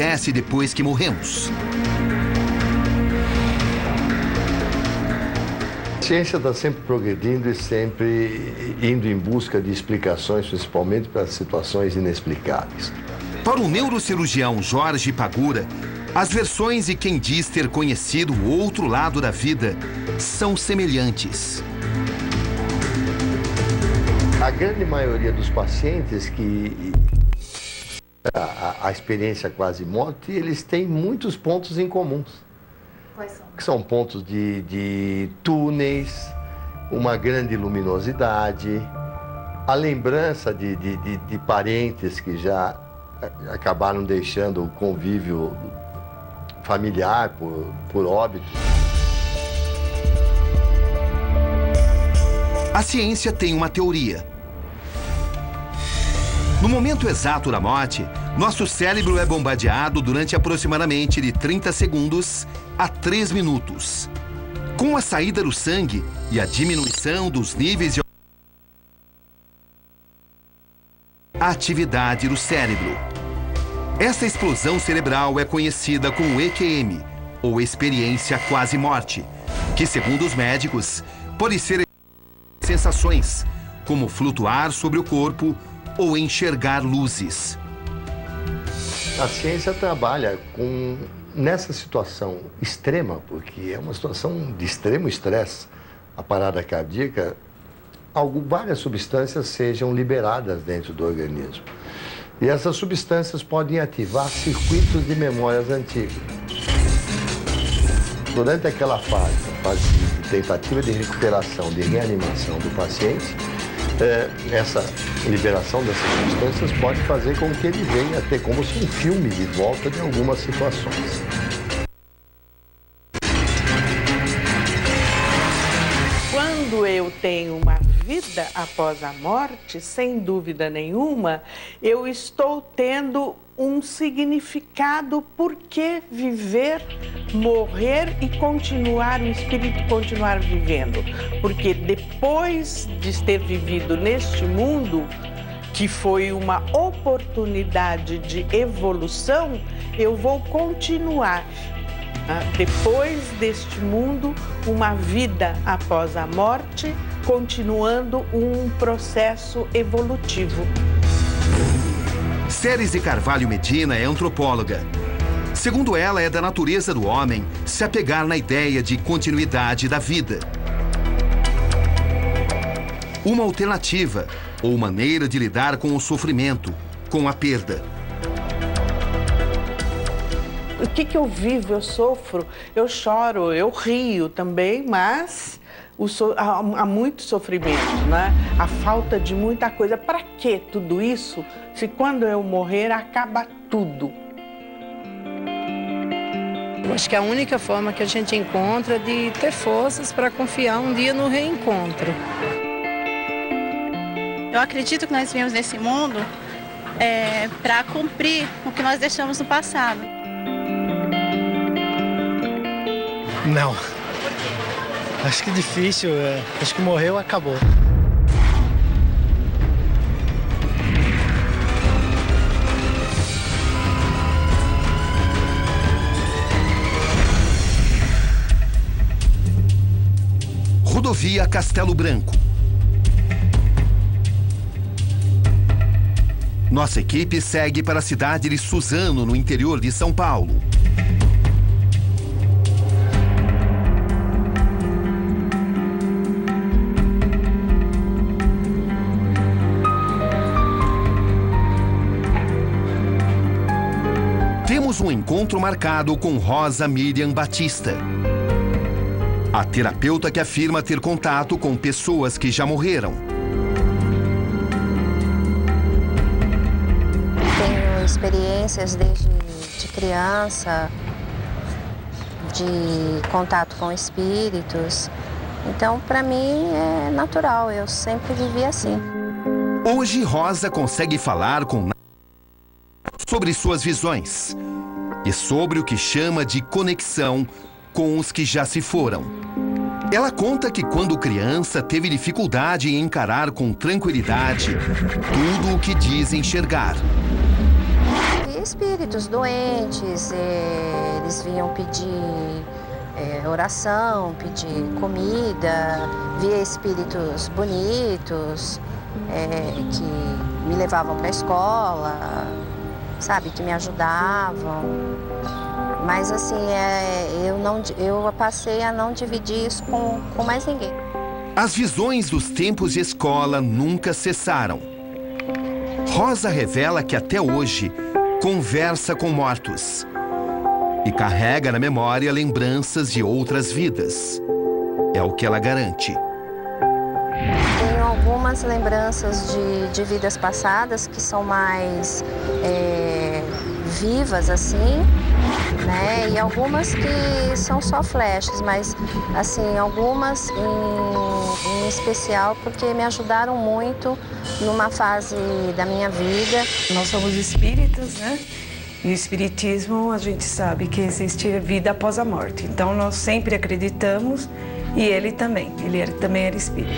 acontece depois que morremos. A ciência está sempre progredindo e sempre indo em busca de explicações, principalmente para situações inexplicáveis. Para o neurocirurgião Jorge Pagura, as versões de quem diz ter conhecido o outro lado da vida são semelhantes. A grande maioria dos pacientes que a experiência quase morte, eles têm muitos pontos em comuns. Quais são? Que são pontos de túneis, uma grande luminosidade, a lembrança de parentes que já acabaram deixando o convívio familiar por óbito. A ciência tem uma teoria. No momento exato da morte, nosso cérebro é bombardeado durante aproximadamente de 30 segundos a 3 minutos. Com a saída do sangue e a diminuição dos níveis de atividade do cérebro. Essa explosão cerebral é conhecida como EQM, ou experiência quase-morte, que, segundo os médicos, pode ser sensações, como flutuar sobre o corpo ou enxergar luzes. A ciência trabalha nessa situação extrema, porque é uma situação de extremo estresse, a parada cardíaca, várias substâncias sejam liberadas dentro do organismo. E essas substâncias podem ativar circuitos de memórias antigas. Durante aquela fase de tentativa de recuperação, de reanimação do paciente, essa liberação dessas substâncias pode fazer com que ele venha a ter como se um filme de volta de algumas situações. Quando eu tenho uma vida após a morte, sem dúvida nenhuma, eu estou tendo um significado por que viver, morrer e continuar, o espírito continuar vivendo. Porque depois de ter vivido neste mundo, que foi uma oportunidade de evolução, eu vou continuar. Depois deste mundo, uma vida após a morte, continuando um processo evolutivo. Ceres de Carvalho Medina é antropóloga. Segundo ela, é da natureza do homem se apegar na ideia de continuidade da vida. Uma alternativa ou maneira de lidar com o sofrimento, com a perda. O que eu vivo? Eu sofro, eu choro, eu rio também, mas há muito sofrimento, né? A falta de muita coisa. Para que tudo isso, se quando eu morrer acaba tudo? Eu acho que é a única forma que a gente encontra de ter forças para confiar um dia no reencontro. Eu acredito que nós viemos nesse mundo para cumprir o que nós deixamos no passado. Não. Acho que difícil. Acho que morreu, acabou. Rodovia Castelo Branco. Nossa equipe segue para a cidade de Suzano, no interior de São Paulo. Temos um encontro marcado com Rosa Miriam Batista, a terapeuta que afirma ter contato com pessoas que já morreram. Tenho experiências desde de criança, de contato com espíritos. Então, para mim, é natural. Eu sempre vivi assim. Hoje, Rosa consegue falar com sobre suas visões e sobre o que chama de conexão com os que já se foram. Ela conta que quando criança teve dificuldade em encarar com tranquilidade tudo o que diz enxergar. E espíritos doentes, eles vinham pedir oração, pedir comida, via espíritos bonitos, que me levavam para a escola, sabe, que me ajudavam. Mas assim, eu passei a não dividir isso com mais ninguém. As visões dos tempos de escola nunca cessaram. Rosa revela que até hoje conversa com mortos e carrega na memória lembranças de outras vidas. É o que ela garante. Tenho algumas lembranças de vidas passadas que são mais vivas, assim, né? E algumas que são só flashes, mas, assim, algumas em especial porque me ajudaram muito numa fase da minha vida. Nós somos espíritos, né? E o espiritismo, a gente sabe que existe vida após a morte. Então, nós sempre acreditamos, e ele também era espírito.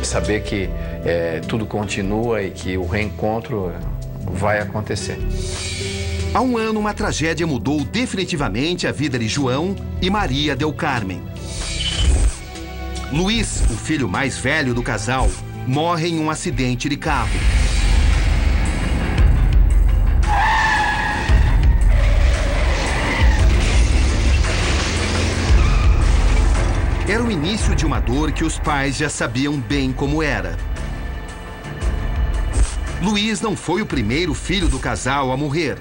Saber que tudo continua e que o reencontro vai acontecer. Há um ano, uma tragédia mudou definitivamente a vida de João e Maria del Carmen. Luiz, o filho mais velho do casal, morre em um acidente de carro. Era o início de uma dor que os pais já sabiam bem como era. Luiz não foi o primeiro filho do casal a morrer.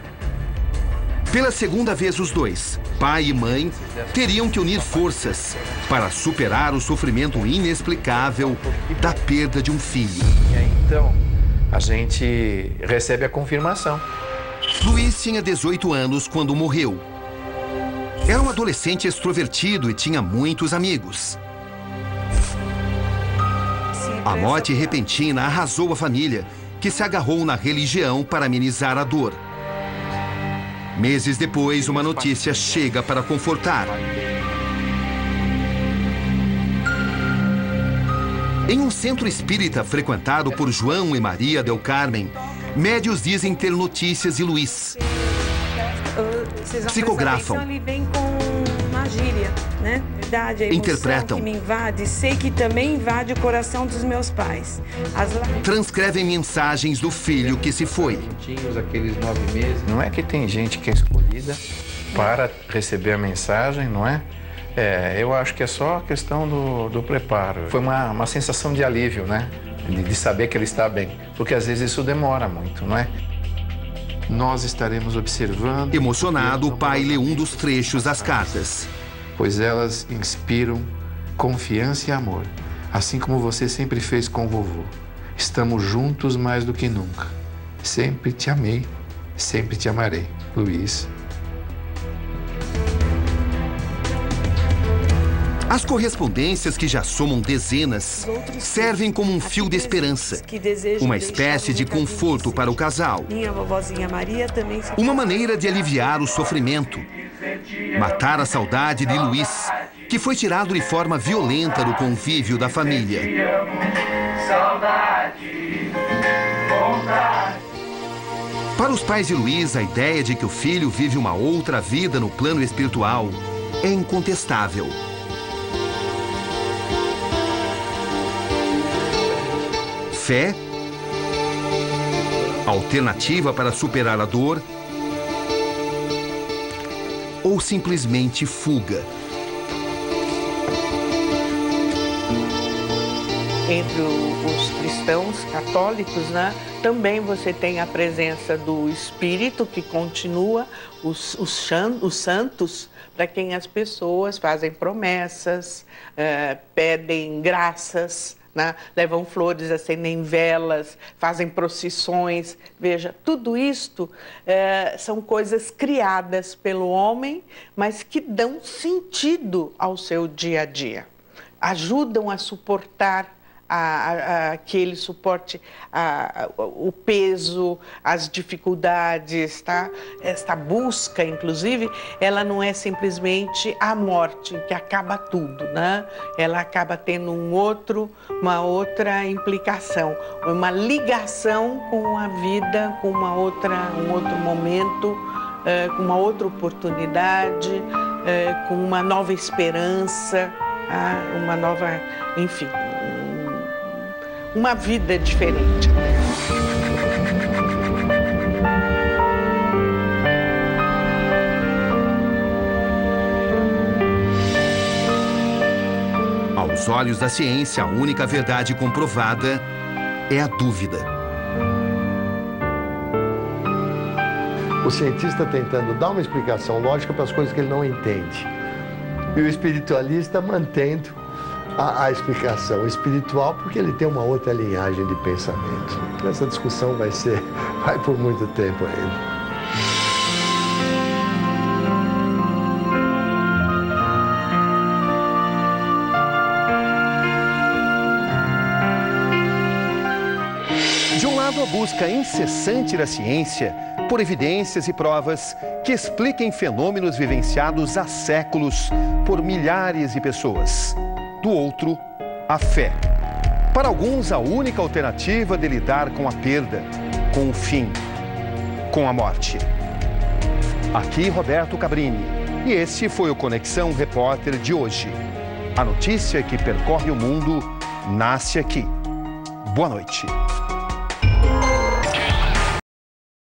Pela segunda vez, os dois, pai e mãe, teriam que unir forças para superar o sofrimento inexplicável da perda de um filho. E aí, então, a gente recebe a confirmação. Luiz tinha 18 anos quando morreu. Era um adolescente extrovertido e tinha muitos amigos. A morte repentina arrasou a família, que se agarrou na religião para amenizar a dor. Meses depois, uma notícia chega para confortar. Em um centro espírita frequentado por João e Maria del Carmen, médios dizem ter notícias de Luiz. Psicografam. Ele vem com uma gíria, né? Verdade, a emoção interpretam. Que me invade, sei que também invade o coração dos meus pais. Transcrevem mensagens do filho que se foi. Aqueles 9 meses. Não é que tem gente que é escolhida para receber a mensagem, não é? Eu acho que é só a questão do preparo. Foi uma sensação de alívio, né? De saber que ele está bem. Porque às vezes isso demora muito, não é? Nós estaremos observando... Emocionado, o pai lê um dos trechos das cartas. Pois elas inspiram confiança e amor, assim como você sempre fez com o vovô. Estamos juntos mais do que nunca. Sempre te amei, sempre te amarei. Luiz. As correspondências, que já somam dezenas, servem como um fio de esperança, uma espécie de conforto para o casal. Minha vovozinha Maria também... Uma maneira de aliviar o sofrimento, matar a saudade de Luiz, que foi tirado de forma violenta do convívio da família. Para os pais de Luiz, a ideia de que o filho vive uma outra vida no plano espiritual é incontestável. Fé, alternativa para superar a dor, ou simplesmente fuga. Entre os cristãos católicos, né, também você tem a presença do Espírito, que continua, os santos, para quem as pessoas fazem promessas, pedem graças, né? Levam flores, acendem velas, fazem procissões. Veja, tudo isto são coisas criadas pelo homem, mas que dão sentido ao seu dia a dia. Ajudam a suportar que ele suporte o peso, as dificuldades, tá? Esta busca, inclusive, ela não é simplesmente a morte que acaba tudo, né? Ela acaba tendo uma outra implicação, uma ligação com a vida, com um outro momento, com uma outra oportunidade, com uma nova esperança, uma nova, enfim, uma vida diferente. Aos olhos da ciência, a única verdade comprovada é a dúvida. O cientista tentando dar uma explicação lógica para as coisas que ele não entende. E o espiritualista mantendo a explicação espiritual, porque ele tem uma outra linhagem de pensamento. Essa discussão vai por muito tempo ainda. De um lado, a busca incessante da ciência por evidências e provas que expliquem fenômenos vivenciados há séculos por milhares de pessoas. Do outro, a fé. Para alguns, a única alternativa de lidar com a perda, com o fim, com a morte. Aqui, Roberto Cabrini. E esse foi o Conexão Repórter de hoje. A notícia que percorre o mundo nasce aqui. Boa noite.